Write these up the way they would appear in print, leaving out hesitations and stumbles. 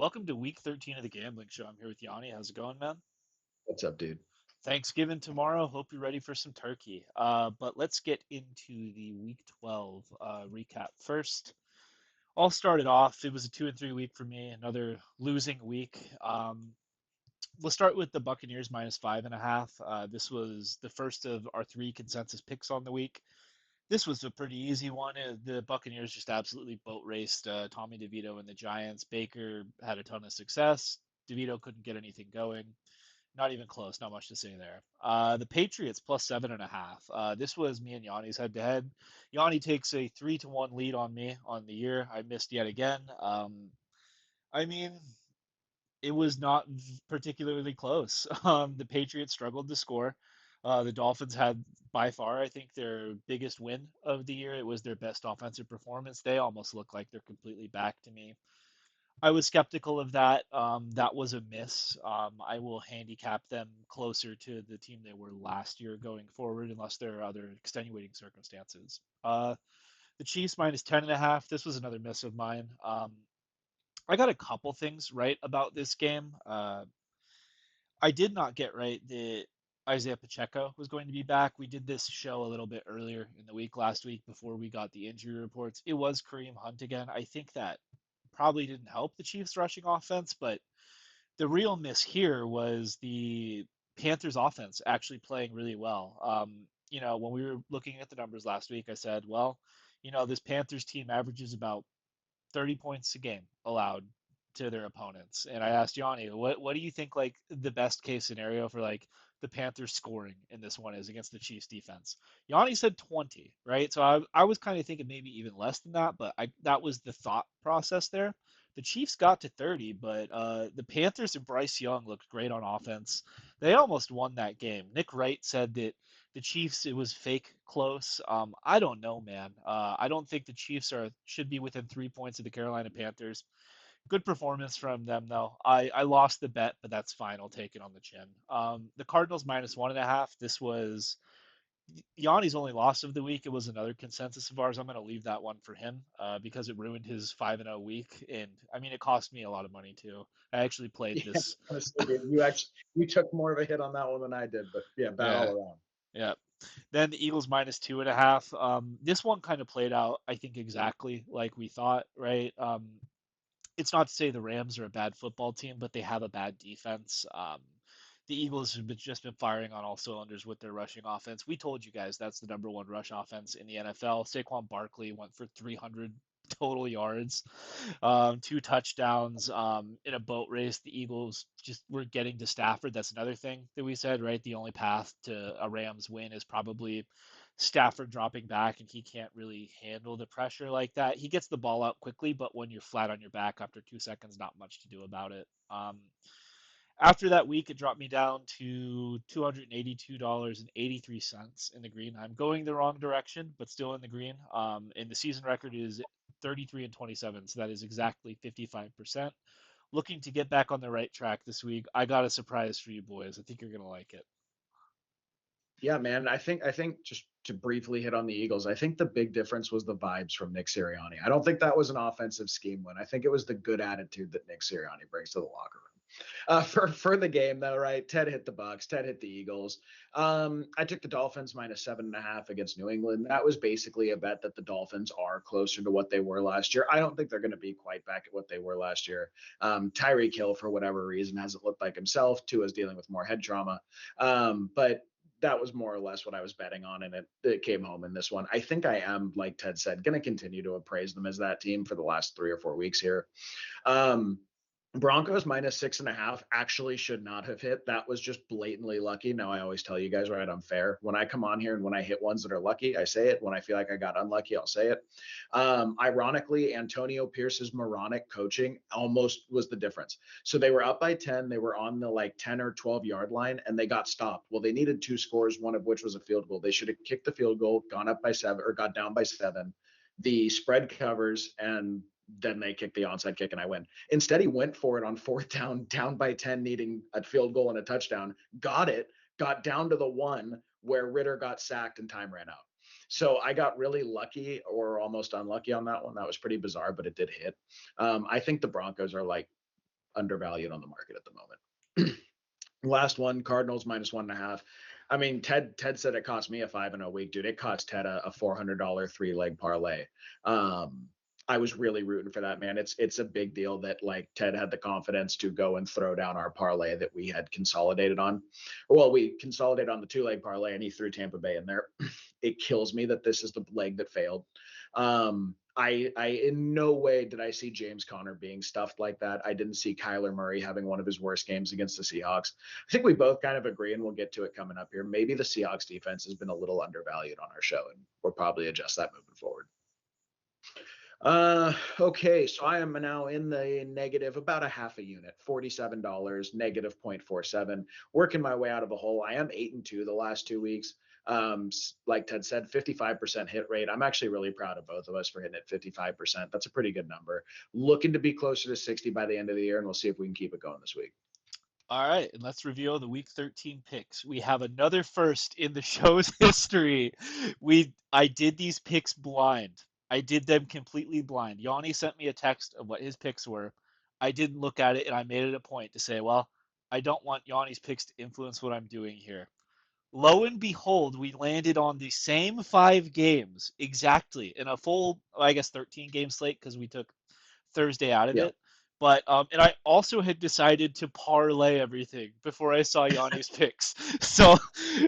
Welcome to week 13 of the Gambling Show. I'm here with Yanni. How's it going, man? What's up, dude? Thanksgiving tomorrow. Hope you're ready for some turkey. But let's get into the week 12 recap first. I'll start it off. It was a 2 and 3 week for me, another losing week. We'll start with the Buccaneers minus 5.5. This was the first of our three consensus picks on the week. This was a pretty easy one. The Buccaneers just absolutely boat raced Tommy DeVito and the Giants. Baker had a ton of success. DeVito couldn't get anything going. Not even close. Not much to say there. The Patriots plus 7.5. This was me and Yanni's head to head. Yanni takes a 3-1 lead on me on the year. I missed yet again. I mean, it was not particularly close. The Patriots struggled to score. The Dolphins had by far, I think, their biggest win of the year. It was their best offensive performance. They almost look like they're completely back to me. I was skeptical of that. That was a miss. I will handicap them closer to the team they were last year going forward, unless there are other extenuating circumstances. The Chiefs minus 10.5. This was another miss of mine. I got a couple things right about this game. I did not get right that Isaiah Pacheco was going to be back. We did this show a little bit earlier in the week last week before we got the injury reports. It was Kareem Hunt again. I think that probably didn't help the Chiefs' rushing offense, but the real miss here was the Panthers' offense actually playing really well. When we were looking at the numbers last week, I said, well, this Panthers team averages about 30 points a game allowed to their opponents. And I asked Yanni, what do you think like the best case scenario for like the Panthers scoring in this one is against the Chiefs defense? Yanni said 20, right? So I was kind of thinking maybe even less than that, but that was the thought process there. The Chiefs got to 30, but the Panthers and Bryce Young looked great on offense. They almost won that game. Nick Wright said that the Chiefs, it was fake close. I don't know, man. I don't think the Chiefs should be within 3 points of the Carolina Panthers. Good performance from them, though. I lost the bet, but that's fine. I'll take it on the chin. The Cardinals minus 1.5. This was Yanni's only loss of the week. It was another consensus of ours. I'm going to leave that one for him because it ruined his 5-0 week, and I mean it cost me a lot of money too. I actually played Yeah, this. honestly, dude, you took more of a hit on that one than I did, but yeah, bad Yeah, all around. yeah. Then the Eagles minus 2.5. This one kind of played out, I think, exactly like we thought, right? It's not to say the Rams are a bad football team, but they have a bad defense. The Eagles have just been firing on all cylinders with their rushing offense. We told you guys that's the number one rush offense in the NFL. Saquon Barkley went for 300 total yards, two touchdowns in a boat race. The Eagles just were getting to Stafford. That's another thing that we said, right? The only path to a Rams win is probably Stafford dropping back, and he can't really handle the pressure like that. He gets the ball out quickly, but when you're flat on your back after 2 seconds, not much to do about it. After that week, it dropped me down to $282.83 in the green. I'm going the wrong direction, but still in the green. And the season record is 33-27, so that is exactly 55%. Looking to get back on the right track this week. I got a surprise for you boys. I think you're gonna like it. Yeah, man. I think just to briefly hit on the Eagles, I think the big difference was the vibes from Nick Sirianni. I don't think that was an offensive scheme win. I think it was the good attitude that Nick Sirianni brings to the locker room. For the game though, right? Ted hit the Bucks. Ted hit the Eagles. I took the Dolphins minus 7.5 against New England. That was basically a bet that the Dolphins are closer to what they were last year. I don't think they're going to be quite back at what they were last year. Tyreek Hill, for whatever reason, hasn't looked like himself. Tua's dealing with more head trauma. But that was more or less what I was betting on, and it came home in this one. I think I am, like Ted said, going to continue to appraise them as that team for the last 3 or 4 weeks here. Um, Broncos minus 6.5 actually should not have hit. That was just blatantly lucky. Now, I always tell you guys, right? I'm fair. When I come on here and when I hit ones that are lucky, I say it. When I feel like I got unlucky, I'll say it. Ironically, Antonio Pierce's moronic coaching almost was the difference. So they were up by 10. They were on the like 10 or 12 yard line and they got stopped. Well, they needed two scores, one of which was a field goal. They should have kicked the field goal, gone up by 7 or got down by 7. The spread covers and then they kick the onside kick and I win. Instead, he went for it on fourth down, down by 10, needing a field goal and a touchdown. Got it, got down to the one where Ritter got sacked and time ran out. So I got really lucky or almost unlucky on that one. That was pretty bizarre, but it did hit. I think the Broncos are like undervalued on the market at the moment. Last one, Cardinals -1.5. I mean, Ted said it cost me a 5-0 week, dude. It cost Ted a $400 3-leg parlay. I was really rooting for that, man. It's a big deal that like Ted had the confidence to go and throw down our parlay that we had consolidated on. Well, we consolidated on the 2-leg parlay, and he threw Tampa Bay in there. It kills me that this is the leg that failed. I in no way did I see James Conner being stuffed like that. I didn't see Kyler Murray having one of his worst games against the Seahawks. I think we both kind of agree, and we'll get to it coming up here. Maybe the Seahawks defense has been a little undervalued on our show, and we'll probably adjust that moving forward. Okay, so I am now in the negative about a half a unit, $47, negative 0.47, working my way out of a hole. I am 8-2 the last 2 weeks. Like Ted said, 55% hit rate. I'm actually really proud of both of us for hitting it 55%. That's a pretty good number. Looking to be closer to 60 by the end of the year, and we'll see if we can keep it going this week. All right, and let's reveal the Week 13 picks. We have another first in the show's history. I did these picks blind. I did them completely blind. Yanni sent me a text of what his picks were. I didn't look at it, and I made it a point to say, well, I don't want Yanni's picks to influence what I'm doing here. Lo and behold, we landed on the same 5 games exactly in a full, I guess, 13 game slate because we took Thursday out of Yeah. it. But and I also had decided to parlay everything before I saw Yanni's picks. So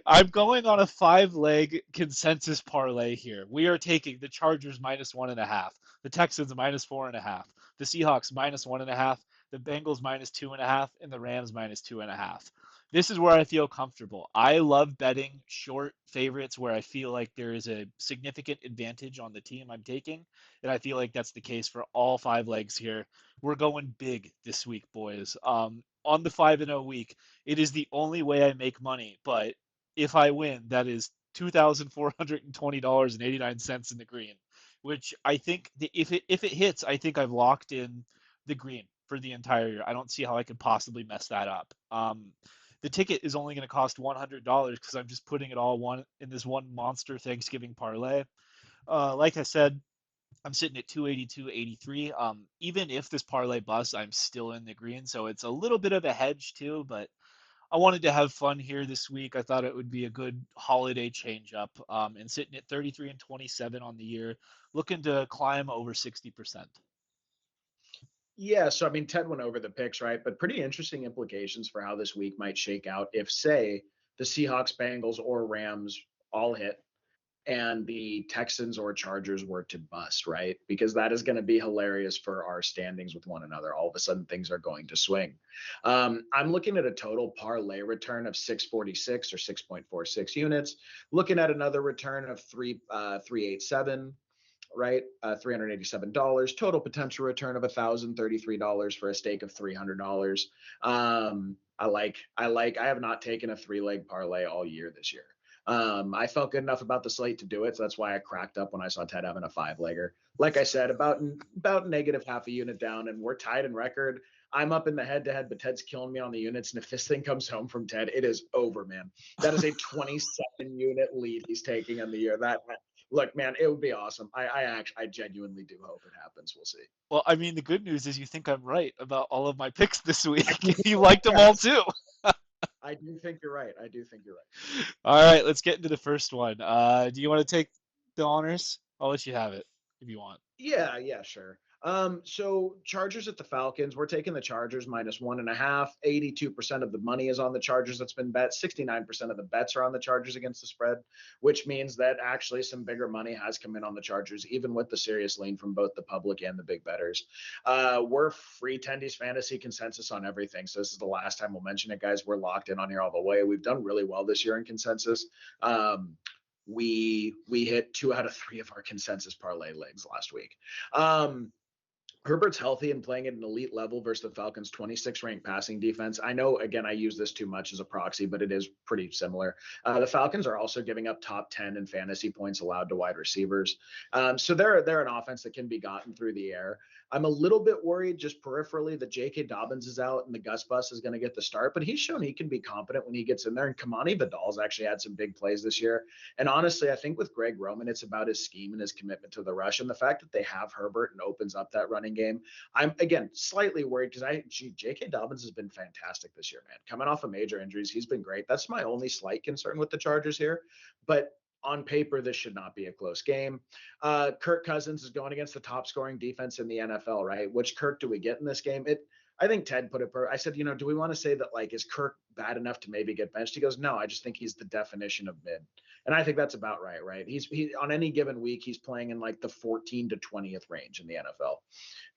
I'm going on a 5-leg consensus parlay here. We are taking the Chargers -1.5, the Texans -4.5, the Seahawks -1.5, the Bengals -2.5, and the Rams -2.5. This is where I feel comfortable. I love betting short favorites where I feel like there is a significant advantage on the team I'm taking, and I feel like that's the case for all 5 legs here. We're going big this week, boys. On the 5-0 week, it is the only way I make money, but if I win, that is $2,420.89 in the green, which I think if it hits, I think I've locked in the green for the entire year. I don't see how I could possibly mess that up. The ticket is only going to cost $100 because I'm just putting it all in this one monster Thanksgiving parlay. Like I said, I'm sitting at 282.83. Even if this parlay busts, I'm still in the green, so it's a little bit of a hedge too. But I wanted to have fun here this week. I thought it would be a good holiday change up. And sitting at 33-27 on the year, looking to climb over 60%. Yeah, so I mean, Ted went over the picks, right? But pretty interesting implications for how this week might shake out if, say, the Seahawks, Bengals, or Rams all hit and the Texans or Chargers were to bust, right? Because that is going to be hilarious for our standings with one another. All of a sudden, things are going to swing. I'm looking at a total parlay return of 646 or 6.46 units. Looking at another return of 387, right? $387. Total potential return of $1,033 for a stake of $300. I have not taken a 3-leg parlay all year this year. I felt good enough about the slate to do it, so that's why I cracked up when I saw Ted having a 5-legger. Like I said, about negative half a unit down, and we're tied in record. I'm up in the head-to-head, but Ted's killing me on the units. And if this thing comes home from Ted, it is over, man. That is a 27-unit lead he's taking on the year. Look, man, it would be awesome. I genuinely do hope it happens. We'll see. Well, I mean, the good news is you think I'm right about all of my picks this week. You liked them all Yes, too. I do think you're right. I do think you're right. All right, let's get into the first one. Do you want to take the honors? I'll let you have it if you want. Yeah, sure. So Chargers at the Falcons. We're taking the Chargers -1.5. 82% of the money is on the Chargers that's been bet. 69% of the bets are on the Chargers against the spread, which means that actually some bigger money has come in on the Chargers, even with the serious lean from both the public and the big betters. We're free Tendies fantasy consensus on everything. So this is the last time we'll mention it, guys. We're locked in on here all the way. We've done really well this year in consensus. We hit 2 out of 3 of our consensus parlay legs last week. Herbert's healthy and playing at an elite level versus the Falcons' 26th ranked passing defense. I know, again, I use this too much as a proxy, but it is pretty similar. The Falcons are also giving up top 10 in fantasy points allowed to wide receivers. So they're an offense that can be gotten through the air. I'm a little bit worried just peripherally that J.K. Dobbins is out and the Gus Bus is going to get the start, but he's shown he can be competent when he gets in there. And Kamani Vidal's actually had some big plays this year. And honestly, I think with Greg Roman, it's about his scheme and his commitment to the rush. And the fact that they have Herbert and opens up that running game, I'm again slightly worried because J.K. Dobbins has been fantastic this year, man. Coming off of major injuries, he's been great. That's my only slight concern with the Chargers here. But on paper, this should not be a close game. Kirk Cousins is going against the top scoring defense in the NFL, right? Which Kirk do we get in this game? I think Ted put it. I said, do we want to say that like is Kirk bad enough to maybe get benched? He goes, no, I just think he's the definition of mid, and I think that's about right. Right? He on any given week he's playing in like the 14 to 20th range in the NFL,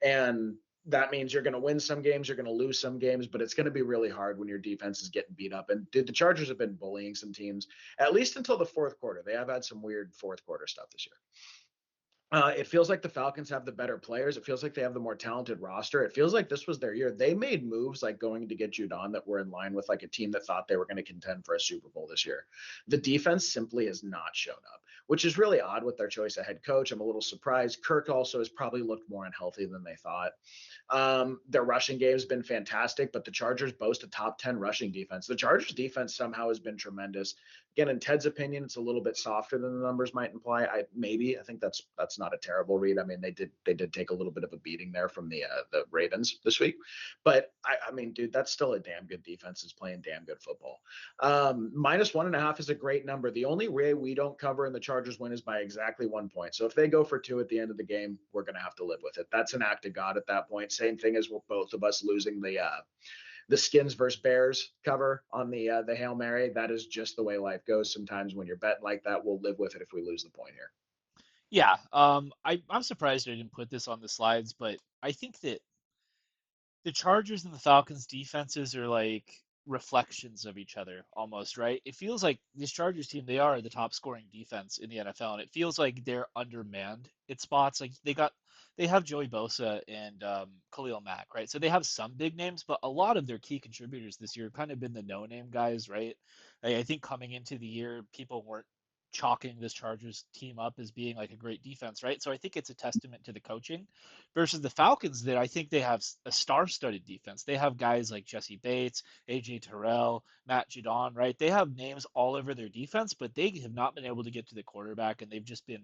and that means you're going to win some games, you're going to lose some games, but it's going to be really hard when your defense is getting beat up. And the Chargers have been bullying some teams at least until the fourth quarter. They have had some weird fourth quarter stuff this year. It feels like the Falcons have the better players. It feels like they have the more talented roster. It feels like this was their year. They made moves like going to get Judon that were in line with like a team that thought they were going to contend for a Super Bowl this year. The defense simply has not shown up, which is really odd with their choice of head coach. I'm a little surprised. Kirk also has probably looked more unhealthy than they thought. Their rushing game has been fantastic, but the Chargers boast a top 10 rushing defense. The Chargers defense somehow has been tremendous. Again, in Ted's opinion, it's a little bit softer than the numbers might imply. I think that's not a terrible read. I mean, they did take a little bit of a beating there from the Ravens this week, but I mean, dude, that's still a damn good defense. Is playing damn good football. -1.5 is a great number. The only way we don't cover in the Chargers win is by exactly 1 point. So if they go for 2 at the end of the game, we're going to have to live with it. That's an act of God at that point. Same thing as both of us losing the Skins versus Bears cover on the Hail Mary. That is just the way life goes. Sometimes when you're betting like that, we'll live with it if we lose the point here. Yeah, I'm surprised I didn't put this on the slides, but I think that the Chargers and the Falcons defenses are like reflections of each other almost, right? It feels like this Chargers team, they are the top scoring defense in the NFL, and it feels like they're undermanned at spots. Like they have Joey Bosa and Khalil Mack, right? So they have some big names, but a lot of their key contributors this year have kind of been the no-name guys, right? I think coming into the year, people weren't chalking this Chargers team up as being like a great defense, right? So I think it's a testament to the coaching versus the Falcons that I think they have a star-studded defense. They have guys like Jesse Bates, AJ Terrell, Matt Judon, right? They have names all over their defense, but they have not been able to get to the quarterback, and they've just been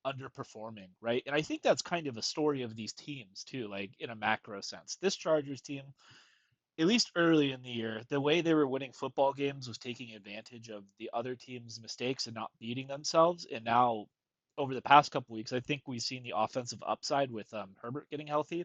underperforming, right? And I think that's kind of a story of these teams too, like in a macro sense. This Chargers team, at least early in the year, the way they were winning football games was taking advantage of the other team's mistakes and not beating themselves. And now, over the past couple weeks, I think we've seen the offensive upside with Herbert getting healthy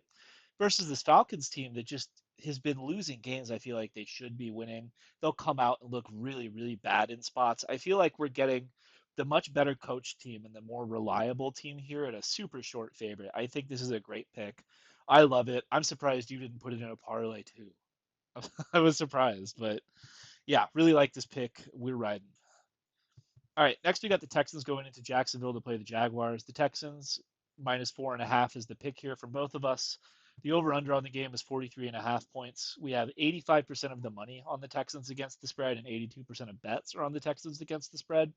versus this Falcons team that just has been losing games. I feel like they should be winning. They'll come out and look really, really bad in spots. I feel like we're getting the much better coach team and the more reliable team here at a super short favorite. I think this is a great pick. I love it. I'm surprised you didn't put it in a parlay too. I was surprised, but yeah, really like this pick. We're riding. All right, next we got the Texans going into Jacksonville to play the Jaguars. The Texans -4.5 is the pick here from both of us. The over/under on the game is 43.5 points. We have 85% of the money on the Texans against the spread, and 82% of bets are on the Texans against the spread.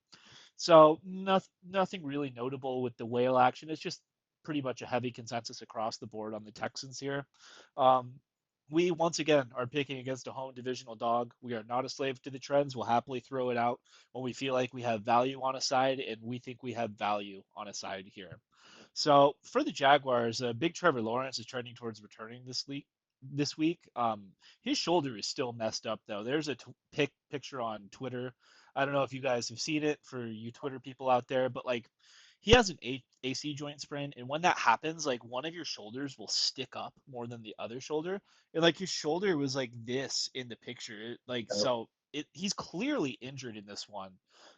So nothing really notable with the whale action. It's just pretty much a heavy consensus across the board on the Texans here. Um, we once again are picking against a home divisional dog. We are not a slave to the trends. We'll happily throw it out when we feel like we have value on a side, and we think we have value on a side here. So for the Jaguars, Big Trevor Lawrence is trending towards returning this week. His shoulder is still messed up though. There's a picture on Twitter. I don't know if you guys have seen it for you Twitter people out there, but like he has an AC joint sprain, and when that happens, like one of your shoulders will stick up more than the other shoulder, and like his shoulder was like this in the picture, he's clearly injured in this one.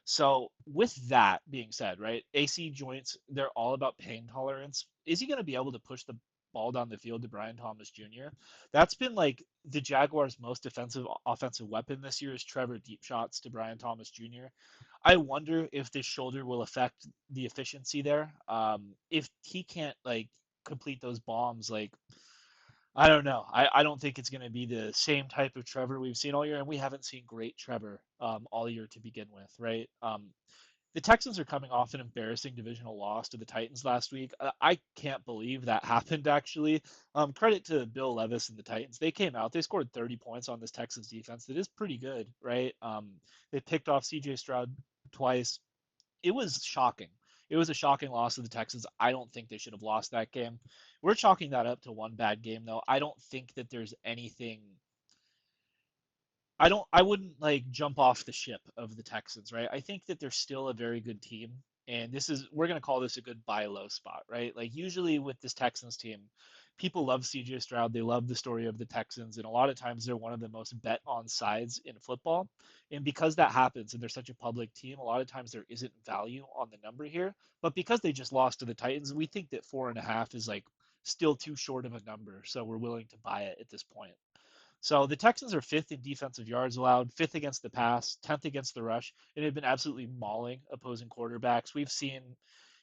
So with that being said, right, AC joints, they're all about pain tolerance. Is he going to be able to push the ball down the field to Brian Thomas Jr.? That's been like the Jaguars' most offensive weapon this year is Trevor deep shots to Brian Thomas Jr. I wonder if this shoulder will affect the efficiency there. If he can't like complete those bombs, like I don't know. I don't think it's going to be the same type of Trevor we've seen all year, and we haven't seen great Trevor all year to begin with, right? The Texans are coming off an embarrassing divisional loss to the Titans last week. I can't believe that happened, actually. Credit to Bill Levis and the Titans. They came out, they scored 30 points on this Texans defense. That is pretty good, right? They picked off CJ Stroud twice. It was shocking. It was a shocking loss to the Texans. I don't think they should have lost that game. We're chalking that up to one bad game, though. I don't think that there's anything. I wouldn't like jump off the ship of the Texans, right? I think that they're still a very good team. And we're going to call this a good buy low spot, right? Like usually with this Texans team, people love CJ Stroud. They love the story of the Texans. And a lot of times they're one of the most bet on sides in football. And because that happens and they're such a public team, a lot of times there isn't value on the number here. But because they just lost to the Titans, we think that 4.5 is like still too short of a number. So we're willing to buy it at this point. So the Texans are fifth in defensive yards allowed, fifth against the pass, 10th against the rush, and have been absolutely mauling opposing quarterbacks. We've seen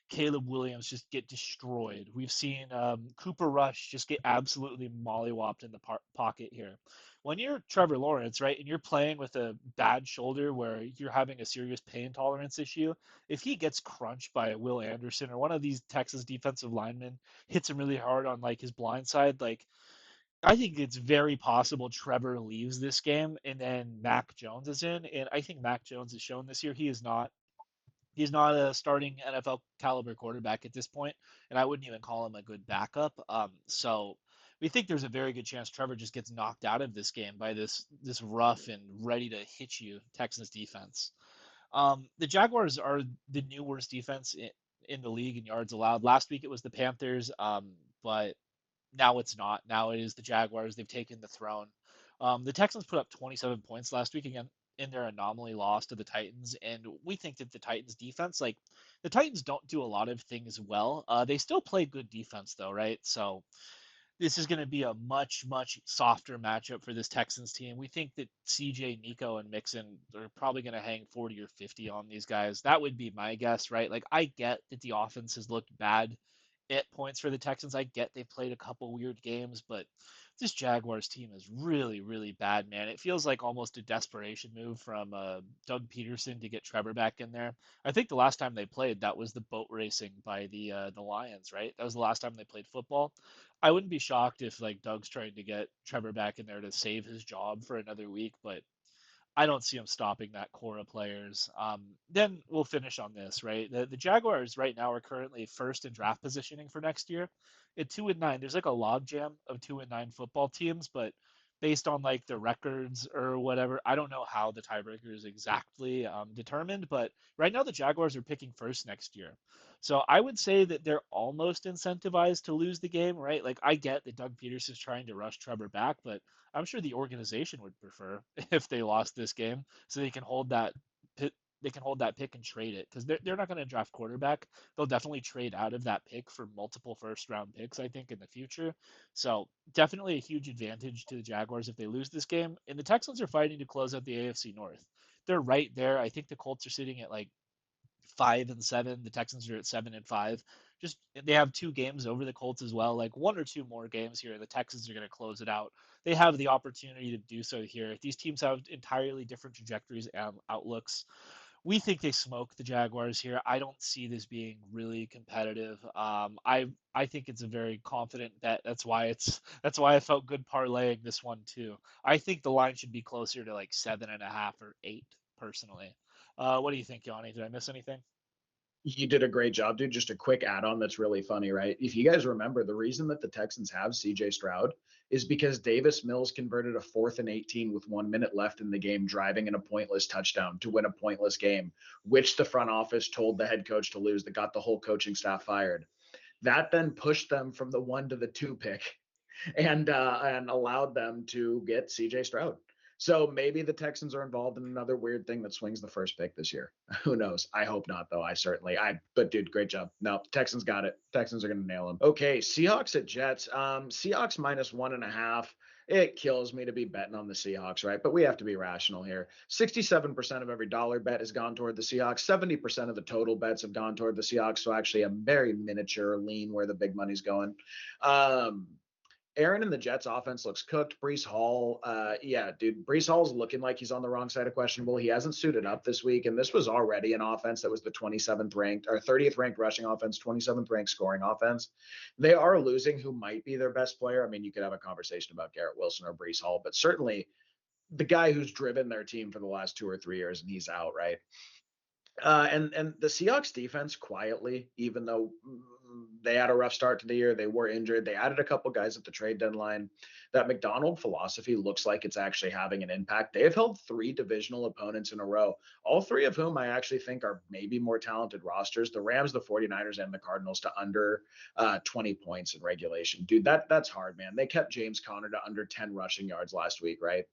Caleb Williams just get destroyed. We've seen Cooper Rush just get absolutely mollywopped in the pocket here. When you're Trevor Lawrence, right, and you're playing with a bad shoulder where you're having a serious pain tolerance issue, if he gets crunched by Will Anderson or one of these Texas defensive linemen hits him really hard on like his blind side, like I think it's very possible Trevor leaves this game and then Mac Jones is in. And I think Mac Jones has shown this year he's not a starting NFL caliber quarterback at this point, and I wouldn't even call him a good backup. So we think there's a very good chance Trevor just gets knocked out of this game by this rough and ready to hit you Texans defense. The Jaguars are the new worst defense in the league in yards allowed. Last week it was the Panthers, but now it's not. Now it is the Jaguars. They've taken the throne. The Texans put up 27 points last week again in their anomaly loss to the Titans, and we think that the Titans defense, like the Titans, don't do a lot of things well. They still play good defense though, right? So this is going to be a much softer matchup for this Texans team. We think that CJ, Nico, and Mixon are probably going to hang 40 or 50 on these guys. That would be my guess, right? Like I get that the offense has looked bad at points for the Texans. I get they played a couple weird games, but this Jaguars team is really bad, man. It feels like almost a desperation move from Doug Peterson to get Trevor back in there. I think the last time they played, that was the boat racing by the Lions, right? That was the last time they played football. I wouldn't be shocked if like Doug's trying to get Trevor back in there to save his job for another week, but I don't see him stopping that core of players. Then we'll finish on this, right? The Jaguars right now are currently first in draft positioning for next year at 2-9. There's like a logjam of 2-9 football teams, but based on like the records or whatever, I don't know how the tiebreaker is exactly determined. But right now the Jaguars are picking first next year, so I would say that they're almost incentivized to lose the game, right? Like I get that Doug Peterson's trying to rush Trevor back, but I'm sure the organization would prefer if they lost this game, so they can hold that pick, they can hold that pick and trade it because they're not going to draft quarterback. They'll definitely trade out of that pick for multiple first round picks, I think, in the future. So definitely a huge advantage to the Jaguars if they lose this game. And the Texans are fighting to close out the AFC North. They're right there. I think the Colts are sitting at like 5-7. The Texans are at 7-5. Just they have two games over the Colts as well. Like one or two more games here, the Texans are going to close it out. They have the opportunity to do so here. These teams have entirely different trajectories and outlooks. We think they smoke the Jaguars here. I don't see this being really competitive. I think it's a very confident bet. That's why I felt good parlaying this one too. I think the line should be closer to like 7.5 or 8 personally. What do you think, Yanni? Did I miss anything? You did a great job, dude. Just a quick add on that's really funny, right? If you guys remember, the reason that the Texans have CJ Stroud is because Davis Mills converted a 4th and 18 with 1 minute left in the game, driving in a pointless touchdown to win a pointless game, which the front office told the head coach to lose, that got the whole coaching staff fired. That then pushed them from the 1 to the 2 pick and allowed them to get CJ Stroud. So maybe the Texans are involved in another weird thing that swings the first pick this year. Who knows? I hope not, though. But dude, great job. No, Texans got it. Texans are going to nail them. Okay, Seahawks at Jets. Seahawks minus 1.5. It kills me to be betting on the Seahawks, right? But we have to be rational here. 67% of every dollar bet has gone toward the Seahawks. 70% of the total bets have gone toward the Seahawks. So actually a very miniature lean where the big money's going. Um, Aaron and the Jets offense looks cooked. Brees Hall, yeah, dude, Brees Hall's looking like he's on the wrong side of questionable. He hasn't suited up this week, and this was already an offense that was the 27th ranked or 30th ranked rushing offense, 27th ranked scoring offense. They are losing who might be their best player. I mean, you could have a conversation about Garrett Wilson or Brees Hall, but certainly the guy who's driven their team for the last 2 or 3 years, and he's out, right? And the Seahawks defense quietly, even though they had a rough start to the year, they were injured. They added a couple guys at the trade deadline. That McDonald philosophy looks like it's actually having an impact. They have held 3 divisional opponents in a row, all 3 of whom I actually think are maybe more talented rosters: the Rams, the 49ers, and the Cardinals, to under 20 points in regulation. Dude, that's hard, man. They kept James Conner to under 10 rushing yards last week, right?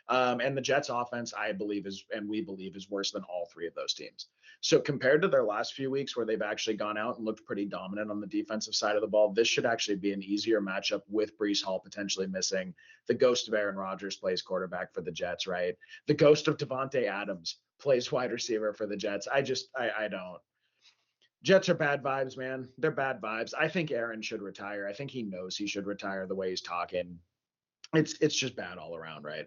And the Jets offense, I believe, and we believe, is worse than all 3 of those teams. So compared to their last few weeks where they've actually gone out and looked pretty dominant on the defensive side of the ball, this should actually be an easier matchup with Brees Hall potentially missing. The ghost of Aaron Rodgers plays quarterback for the Jets, right? The ghost of Devontae Adams plays wide receiver for the Jets. I don't. Jets are bad vibes, man. They're bad vibes. I think Aaron should retire. I think he knows he should retire the way he's talking. It's just bad all around, right?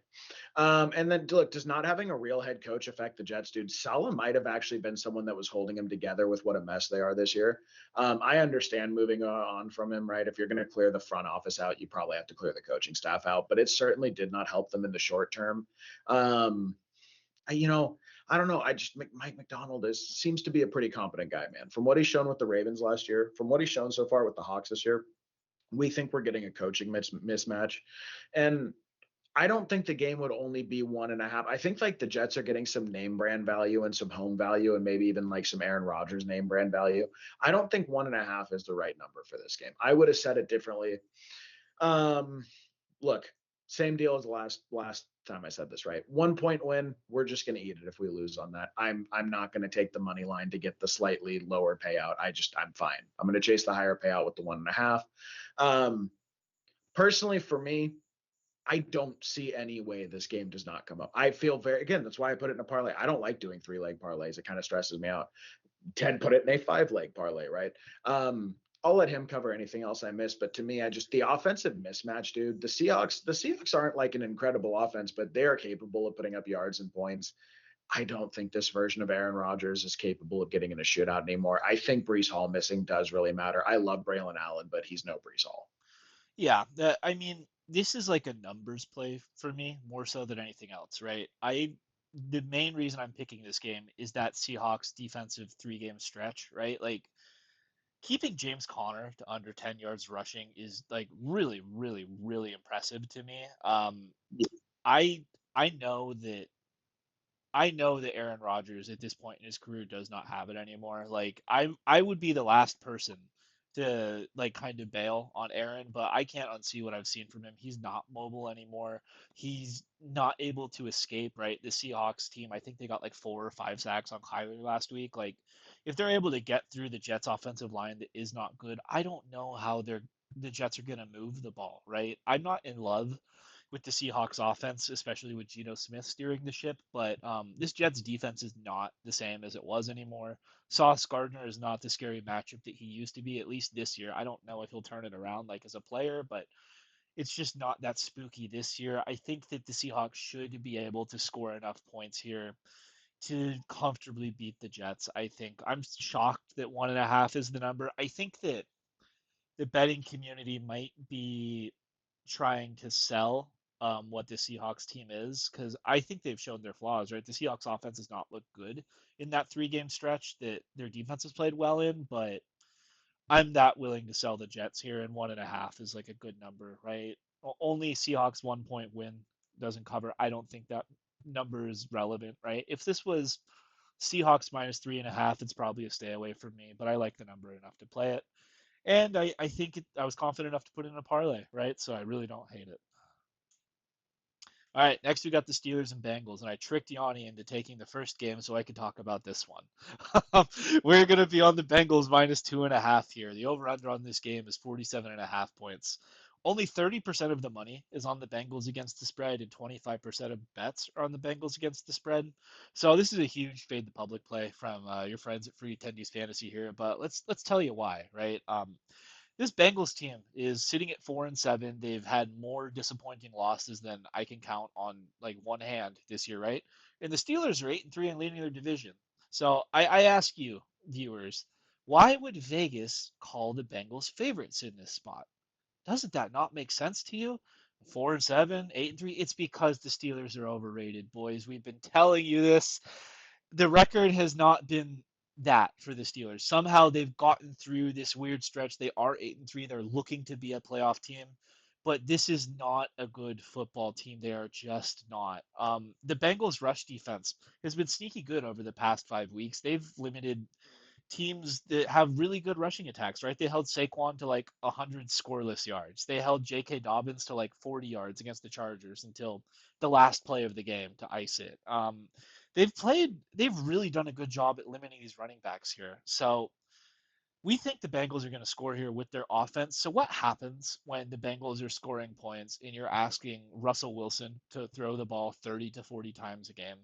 And then look, does not having a real head coach affect the Jets, dude? Salah might have actually been someone that was holding him together with what a mess they are this year. I understand moving on from him, right? If you're going to clear the front office out, you probably have to clear the coaching staff out, but it certainly did not help them in the short term. Um, you know, I don't know. I just Mike McDonald seems to be a pretty competent guy, man. From what he's shown with the Ravens last year, from what he's shown so far with the Hawks this year, we think we're getting a coaching mismatch. And I don't think the game would only be 1.5. I think like the Jets are getting some name brand value and some home value and maybe even like some Aaron Rodgers name brand value. I don't think 1.5 is the right number for this game. I would have said it differently. Um, Look, same deal as the last time I said this, right? 1 point win, we're just going to eat it if we lose on that. I'm not going to take the money line to get the slightly lower payout. I'm fine. I'm going to chase the higher payout with the 1.5. Um, Personally, for me, I don't see any way this game does not come up. I feel very, again, that's why I put it in a parlay. I don't like doing 3 leg parlays. It kind of stresses me out. 10 put it in a 5 leg parlay, right? I'll let him cover anything else I missed, but to me, the offensive mismatch, dude. The Seahawks aren't like an incredible offense, but they are capable of putting up yards and points. I don't think this version of Aaron Rodgers is capable of getting in a shootout anymore. I think Brees Hall missing does really matter. I love Braylon Allen, but he's no Brees Hall. Yeah, I mean, this is like a numbers play for me more so than anything else, right? The main reason I'm picking this game is that Seahawks defensive 3 game stretch, right? Like keeping James Conner to under 10 yards rushing is like really, really, really impressive to me. I I know that Aaron Rodgers at this point in his career does not have it anymore. Like I would be the last person to like kind of bail on Aaron, but I can't unsee what I've seen from him. He's not mobile anymore. He's not able to escape, right? The Seahawks team, I think they got like 4 or 5 sacks on Kyler last week. Like if they're able to get through the Jets offensive line that is not good, I don't know how the Jets are going to move the ball, right? I'm not in love with the Seahawks offense, especially with Geno Smith steering the ship. But this Jets defense is not the same as it was anymore. Sauce Gardner is not the scary matchup that he used to be, at least this year. I don't know if he'll turn it around like as a player, but it's just not that spooky this year. I think that the Seahawks should be able to score enough points here to comfortably beat the Jets. I think I'm shocked that 1.5 is the number. I think that the betting community might be trying to sell what the Seahawks team is because I think they've shown their flaws, right? The Seahawks offense has not looked good in that 3 game stretch that their defense has played well in, but I'm that willing to sell the Jets here, and 1.5 is like a good number, right? Only Seahawks 1 point win doesn't cover. I don't think that number is relevant, right? If this was Seahawks minus 3.5, it's probably a stay away from me, but I like the number enough to play it. And I think I was confident enough to put in a parlay, right? So I really don't hate it. All right, next we got the Steelers and Bengals, and I tricked Yanni into taking the first game so I could talk about this one. We're going to be on the Bengals minus 2.5 here. The over/under on this game is 47.5 points. Only 30% of the money is on the Bengals against the spread, and 25% of bets are on the Bengals against the spread. So this is a huge fade the public play from your friends at Free Tendies Fantasy here. But let's tell you why, right? This Bengals team is sitting at 4-7. They've had more disappointing losses than I can count on like one hand this year, right? And the Steelers are 8-3 and leading their division. So I ask you, viewers, why would Vegas call the Bengals favorites in this spot? Doesn't that not make sense to you? 4-7, 8-3. It's because the Steelers are overrated, boys. We've been telling you this. The record has not been that for the Steelers. Somehow they've gotten through this weird stretch. They are 8-3. They're looking to be a playoff team, but this is not a good football team. They are just not. The Bengals' rush defense has been sneaky good over the past 5 weeks. They've limited teams that have really good rushing attacks, right? They held Saquon to like 100 scoreless yards. They held J.K. Dobbins to like 40 yards against the Chargers until the last play of the game to ice it. They've really done a good job at limiting these running backs here. So we think the Bengals are going to score here with their offense. So what happens when the Bengals are scoring points and you're asking Russell Wilson to throw the ball 30 to 40 times a game?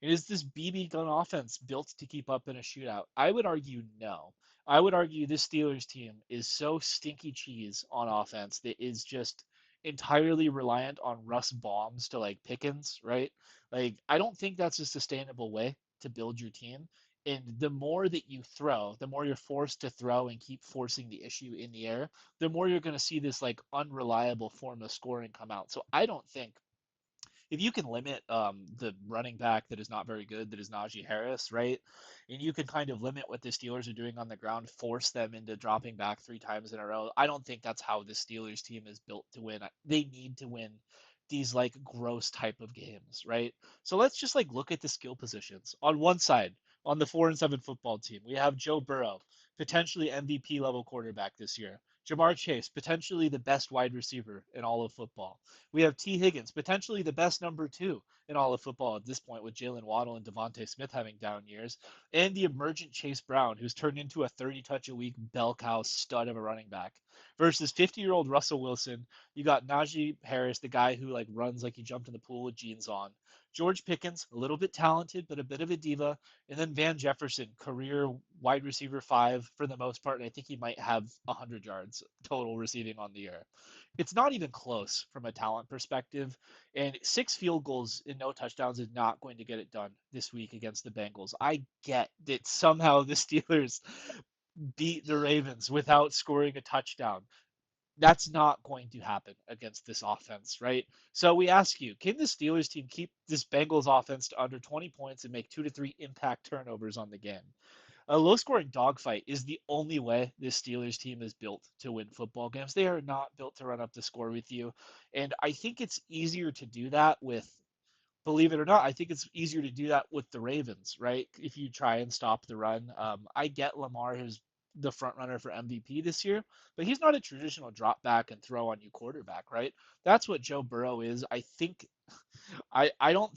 Is this BB gun offense built to keep up in a shootout? I would argue no. I would argue this Steelers team is so stinky cheese on offense that is just entirely reliant on Russ bombs to like Pickens, right? Like I don't think that's a sustainable way to build your team. And the more that you throw, the more you're forced to throw and keep forcing the issue in the air, the more you're going to see this like unreliable form of scoring come out. So I don't think if you can limit the running back that is not very good, that is Najee Harris, right? And you can kind of limit what the Steelers are doing on the ground, force them into dropping back 3 times in a row. I don't think that's how the Steelers team is built to win. They need to win these like gross type of games, right? So let's just like look at the skill positions. On one side, on the 4-7 football team, we have Joe Burrow, potentially MVP level quarterback this year. Jamar Chase, potentially the best wide receiver in all of football. We have T. Higgins, potentially the best number two in all of football at this point, with Jalen Waddle and Devontae Smith having down years, and the emergent Chase Brown, who's turned into a 30 touch a week bell cow stud of a running back, versus 50-year-old Russell Wilson. You got Najee Harris, the guy who like runs like he jumped in the pool with jeans on. George Pickens, a little bit talented, but a bit of a diva. And then Van Jefferson, career wide receiver five for the most part. And I think he might have 100 yards total receiving on the year. It's not even close from a talent perspective. And 6 field goals and no touchdowns is not going to get it done this week against the Bengals. I get that somehow the Steelers beat the Ravens without scoring a touchdown. That's not going to happen against this offense, right? So we ask you, can the Steelers team keep this Bengals offense to under 20 points and make 2 to 3 impact turnovers on the game? A low scoring dogfight is the only way this Steelers team is built to win football games. They are not built to run up the score with you. And I think it's easier to do that with, believe it or not, I think it's easier to do that with the Ravens, right? If you try and stop the run. I get Lamar is the front runner for MVP this year, but he's not a traditional drop back and throw on you quarterback, right? That's what Joe Burrow is. I think I don't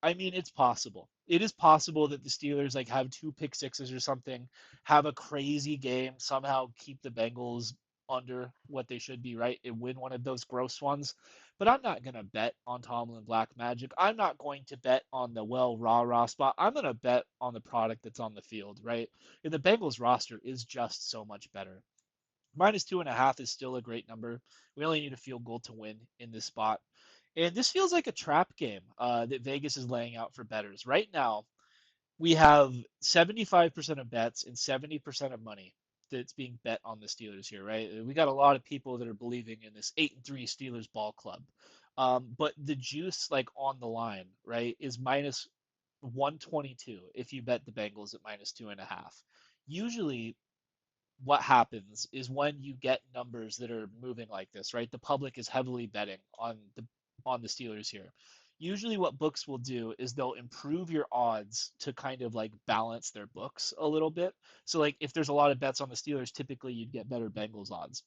I mean, it's possible. It is possible that the Steelers like have 2 pick sixes or something, have a crazy game, somehow keep the Bengals under what they should be, right? And win one of those gross ones. But I'm not gonna bet on Tomlin Black Magic. I'm not going to bet on the well rah rah spot. I'm gonna bet on the product that's on the field, right? And the Bengals roster is just so much better. -2.5 is still a great number. We only need a field goal to win in this spot. And this feels like a trap game that Vegas is laying out for bettors. Right now, we have 75% of bets and 70% of money that's being bet on the Steelers here, right? We got a lot of people that are believing in this 8-3 Steelers ball club. But the juice, like on the line, right, is -122 if you bet the Bengals at -2.5. Usually, what happens is when you get numbers that are moving like this, right? The public is heavily betting on the Steelers here. Usually what books will do is they'll improve your odds to kind of like balance their books a little bit. So like if there's a lot of bets on the Steelers, typically you'd get better Bengals odds.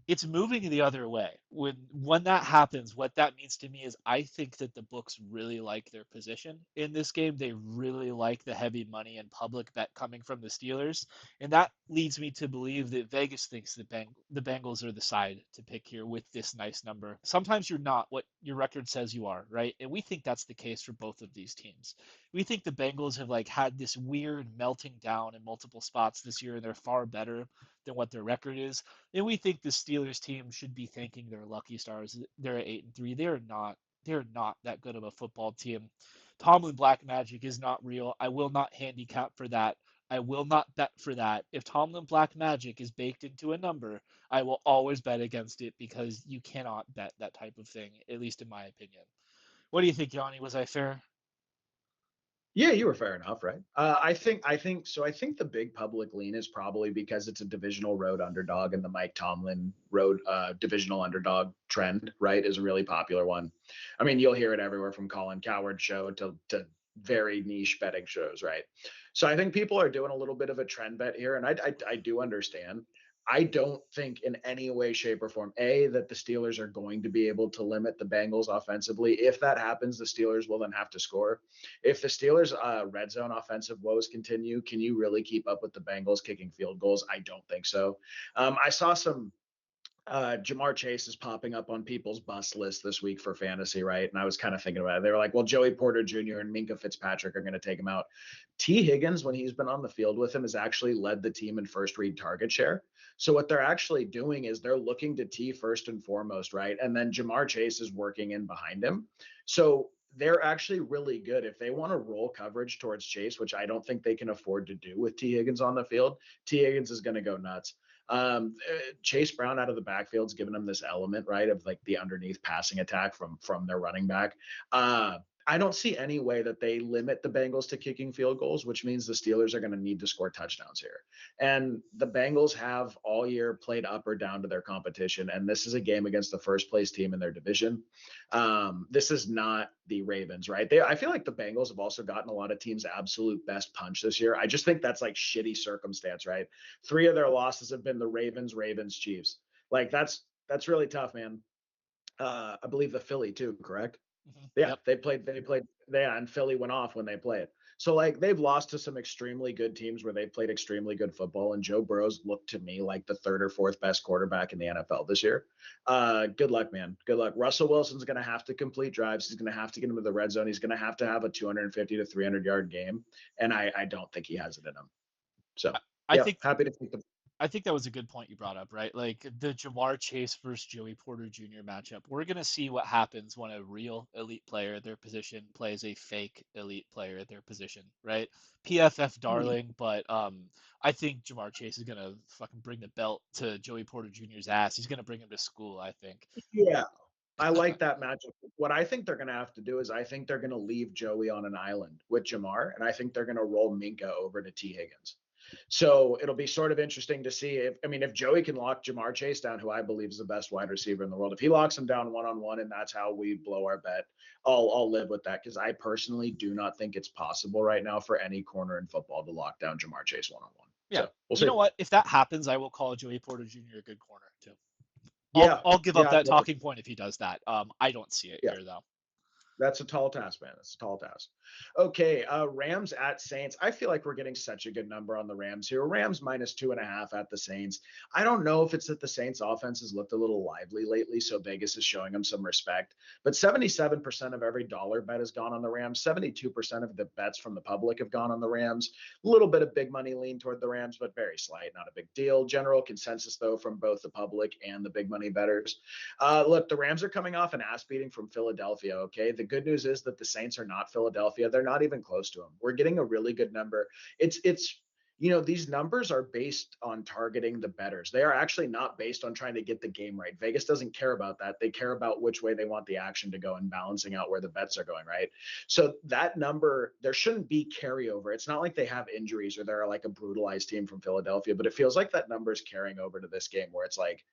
It's moving the other way. When that happens, what that means to me is I think that the books really like their position in this game. They really like the heavy money and public bet coming from the Steelers, and that leads me to believe that Vegas thinks the Bengals are the side to pick here with this nice number. Sometimes you're not what your record says you are, right? And we think that's the case for both of these teams. we think the Bengals have like had this weird melting down in multiple spots this year, and they're far better than what their record is. And we think the Steelers team should be thanking their lucky stars. They're at 8-3. They're not. They're not that good of a football team. Tomlin Black Magic is not real. I will not handicap for that. I will not bet for that. If Tomlin Black Magic is baked into a number, I will always bet against it because you cannot bet that type of thing, at least in my opinion. What do you think, Yanni? Was I fair? Yeah, you were fair enough, right? I think so. I think the big public lean is probably because it's a divisional road underdog, and the Mike Tomlin road divisional underdog trend, right, is a really popular one. I mean, you'll hear it everywhere from Colin Coward show to very niche betting shows, right? So I think people are doing a little bit of a trend bet here, and I do understand. I don't think in any way, shape, or form, A, that the Steelers are going to be able to limit the Bengals offensively. If that happens, the Steelers will then have to score. If the Steelers' red zone offensive woes continue, can you really keep up with the Bengals kicking field goals? I don't think so. I saw some Jamar Chase is popping up on people's bust list this week for fantasy, right? And I was kind of thinking about it. They were like, well, Joey Porter Jr. and Minka Fitzpatrick are going to take him out. T. Higgins, when he's been on the field with him, has actually led the team in first read target share. So what they're actually doing is they're looking to T first and foremost, right? And then Jamar Chase is working in behind him. So they're actually really good. If they want to roll coverage towards Chase, which I don't think they can afford to do with T. Higgins on the field, T. Higgins is going to go nuts. Chase Brown out of the backfield's given them this element, right, of like the underneath passing attack from their running back. I don't see any way that they limit the Bengals to kicking field goals, which means the Steelers are going to need to score touchdowns here. And the Bengals have all year played up or down to their competition. And this is a game against the first place team in their division. This is not the Ravens, right? I feel like the Bengals have also gotten a lot of teams' absolute best punch this year. I just think that's like shitty circumstance, right? 3 of their losses have been the Ravens, Chiefs. Like that's really tough, man. I believe the Philly too, correct? Yeah, Yep. yeah, and Philly went off when they played. So like they've lost to some extremely good teams where they played extremely good football, and Joe Burrow's looked to me like the third or fourth best quarterback in the NFL this year. Good luck, man. Good luck. Russell Wilson's going to have to complete drives. He's going to have to get into the red zone. He's going to have a 250 to 300 yard game, and I don't think he has it in him. So I yeah, think happy to take the. I think that was a good point you brought up, right? Like the Jamar Chase versus Joey Porter Jr. matchup. We're gonna see what happens when a real elite player at their position plays a fake elite player at their position, right? PFF darling, but I think Jamar Chase is gonna fucking bring the belt to Joey Porter Jr.'s ass. He's gonna bring him to school, I think. Yeah, I like that matchup. What I think they're going to have to do is I think they're going to leave Joey on an island with Jamar, and I think they're going to roll Minka over to T. Higgins. So it'll be sort of interesting to see if Joey can lock Jamar Chase down, who I believe is the best wide receiver in the world, if he locks him down 1-on-1 and that's how we blow our bet, I'll live with that because I personally do not think it's possible right now for any corner in football to lock down Jamar Chase 1-on-1. Yeah. So we'll You see. know what? If that happens, I will call Joey Porter Jr. a good corner too. I'll Yeah, I'll give up yeah, that talking point if he does that. I don't see it yeah. here though. That's a tall task, man. That's a tall task. Okay, Rams at Saints. I feel like we're getting such a good number on the Rams here. Rams -2.5 at the Saints. I don't know if it's that the Saints offense has looked a little lively lately, so Vegas is showing them some respect. But 77% of every dollar bet has gone on the Rams. 72% of the bets from the public have gone on the Rams. A little bit of big money lean toward the Rams, but very slight, not a big deal. General consensus, though, from both the public and the big money bettors. Look, the Rams are coming off an ass beating from Philadelphia, okay? The good news is that the Saints are not Philadelphia. They're not even close to them. We're getting a really good number. It's these numbers are based on targeting the bettors. They are actually not based on trying to get the game right. Vegas doesn't care about that. They care about which way they want the action to go and balancing out where the bets are going, right? So that number, there shouldn't be carryover. It's not like they have injuries or they're like a brutalized team from Philadelphia, but it feels like that number is carrying over to this game where it's like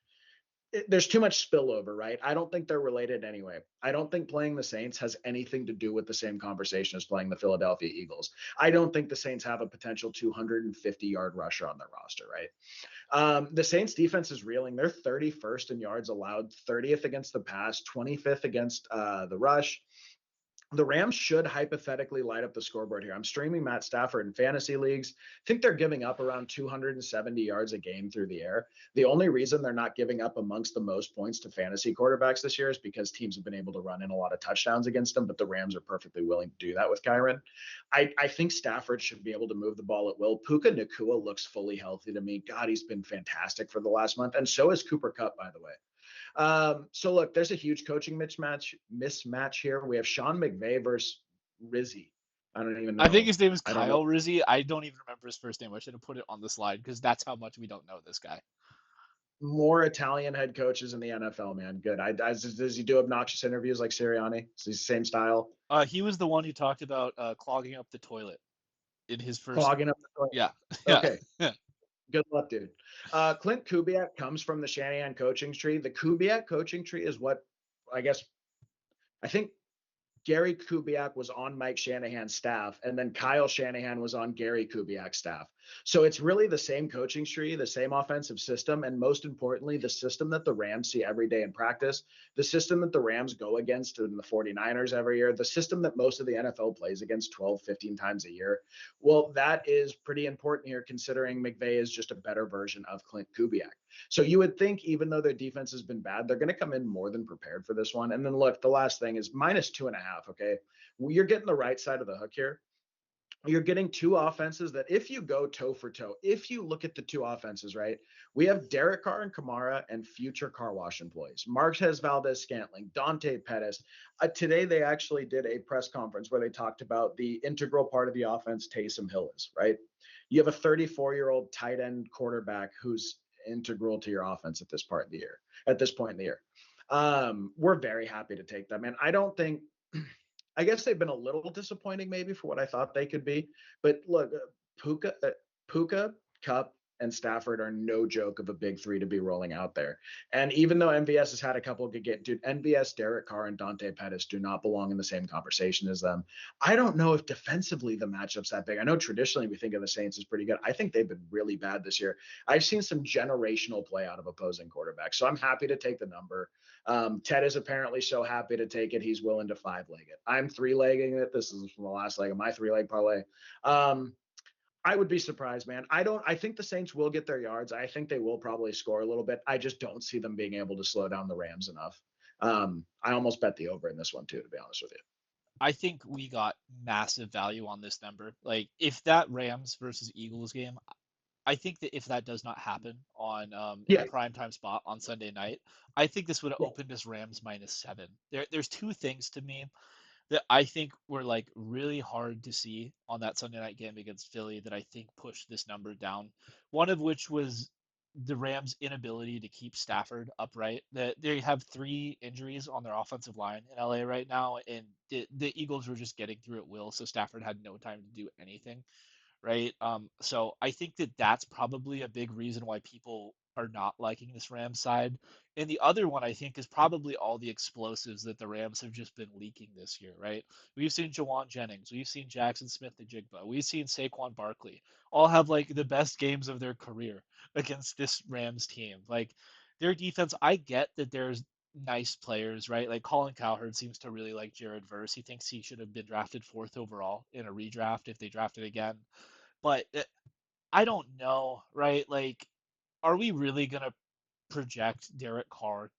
there's too much spillover, right? I don't think they're related anyway. I don't think playing the Saints has anything to do with the same conversation as playing the Philadelphia Eagles. I don't think the Saints have a potential 250-yard rusher on their roster, right? The Saints defense is reeling. They're 31st in yards allowed, 30th against the pass, 25th against the rush. the Rams should hypothetically light up the scoreboard here. I'm streaming Matt Stafford in fantasy leagues. I think they're giving up around 270 yards a game through the air. The only reason they're not giving up amongst the most points to fantasy quarterbacks this year is because teams have been able to run in a lot of touchdowns against them, but the Rams are perfectly willing to do that with Kyron. I think Stafford should be able to move the ball at will. Puka Nakua looks fully healthy to me. God, he's been fantastic for the last month, and so is Cooper Kupp, by the way. So look, there's a huge coaching mismatch here. We have Sean McVay versus Rizzi. I don't even I think know. his name is I don't know. Kyle Rizzi. I don't even remember his first name. I should have put it on the slide because that's how much we don't know this guy. More Italian head coaches in the NFL, man. Good. Does he do obnoxious interviews like Sirianni? Is he the same style? He was the one who talked about clogging up the toilet in his first. Clogging up the toilet. Yeah, yeah, Okay. Good luck, dude. Clint Kubiak comes from the Shanahan coaching tree. The Kubiak coaching tree is what I guess I think Gary Kubiak was on Mike Shanahan's staff, and then Kyle Shanahan was on Gary Kubiak's staff. So it's really the same coaching tree, the same offensive system, and most importantly, the system that the Rams see every day in practice, the system that the Rams go against in the 49ers every year, the system that most of the NFL plays against 12, 15 times a year. Well, that is pretty important here considering McVay is just a better version of Clint Kubiak. So you would think, even though their defense has been bad, they're going to come in more than prepared for this one. And then look, the last thing is -2.5. Okay, you're getting the right side of the hook here. You're getting two offenses that, if you go toe for toe, if you look at the two offenses, right, we have Derek Carr and Kamara and future car wash employees, Marquez Valdez Scantling, Dante Pettis. Today, they actually did a press conference where they talked about the integral part of the offense Taysom Hill is, right? You have a 34-year-old tight end quarterback who's integral to your offense at this part of the year, at this point in the year. We're very happy to take that, man. I don't think I guess they've been a little disappointing maybe for what I thought they could be. But look, Puka, Cup, and Stafford are no joke of a big three to be rolling out there. And even though MVS has had a couple of good games, dude, MVS, Derek Carr, and Dante Pettis do not belong in the same conversation as them. I don't know if defensively the matchup's that big. I know traditionally we think of the Saints as pretty good. I think they've been really bad this year. I've seen some generational play out of opposing quarterbacks. So I'm happy to take the number. Ted is apparently so happy to take it, he's willing to 5-leg it. I'm 3-legging it. This is from the last leg of my 3-leg parlay. I would be surprised, man. I think the Saints will get their yards. I think they will probably score a little bit. I just don't see them being able to slow down the Rams enough. I almost bet the over in this one too, to be honest with you. I think we got massive value on this number. Like if that Rams versus Eagles game, I think that if that does not happen on in a Yeah, primetime spot on Sunday night, I think this would have yeah, opened as Rams -7. There's two things to me that I think were like really hard to see on that Sunday night game against Philly that I think pushed this number down. One of which was the Rams' inability to keep Stafford upright. That they have three injuries on their offensive line in LA right now, and the Eagles were just getting through at will, so Stafford had no time to do anything, right? So I think that that's probably a big reason why people are not liking this Rams side. And the other one I think is probably all the explosives that the Rams have just been leaking this year, right? We've seen Jawan Jennings, we've seen Jackson Smith-Njigba, we've seen Saquon Barkley, all have like the best games of their career against this Rams team. Like their defense, I get that there's nice players, right? Like Colin Cowherd seems to really like Jared Verse. He thinks he should have been drafted fourth overall in a redraft if they drafted again. But I don't know, right? Like, are we really gonna project Derek Carr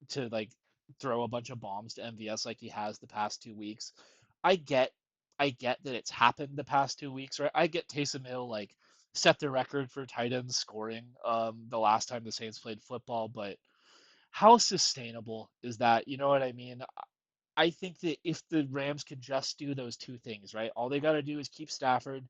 to like throw a bunch of bombs to MVS like he has the past 2 weeks? I get, I get that it's happened the past 2 weeks, right? I get Taysom Hill like set the record for tight ends scoring the last time the Saints played football, but how sustainable is that? You know what I mean? I think that if the Rams could just do those two things, right? All they got to do is keep Stafford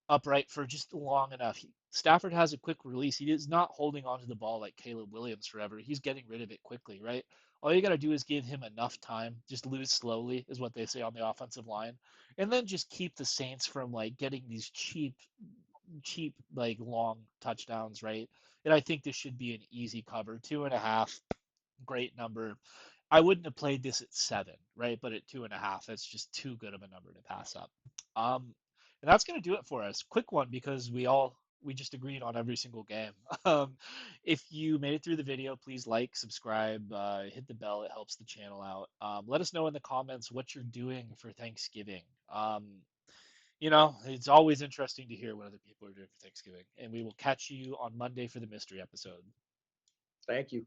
upright for just long enough. Stafford has a quick release. He is not holding onto the ball like Caleb Williams forever. He's getting rid of it quickly, right? All you got to do is give him enough time. Just lose slowly, is what they say on the offensive line, and then just keep the Saints from like getting these cheap like long touchdowns, right? And I think this should be an easy cover, 2.5, great number. I wouldn't have played this at 7, right? But at 2.5, that's just too good of a number to pass up. And that's going to do it for us. Quick one because we all we just agreed on every single game. Um, if you made it through the video, please like, subscribe, hit the bell. It helps the channel out. Let us know in the comments what you're doing for Thanksgiving. It's always interesting to hear what other people are doing for Thanksgiving. And we will catch you on Monday for the mystery episode. Thank you.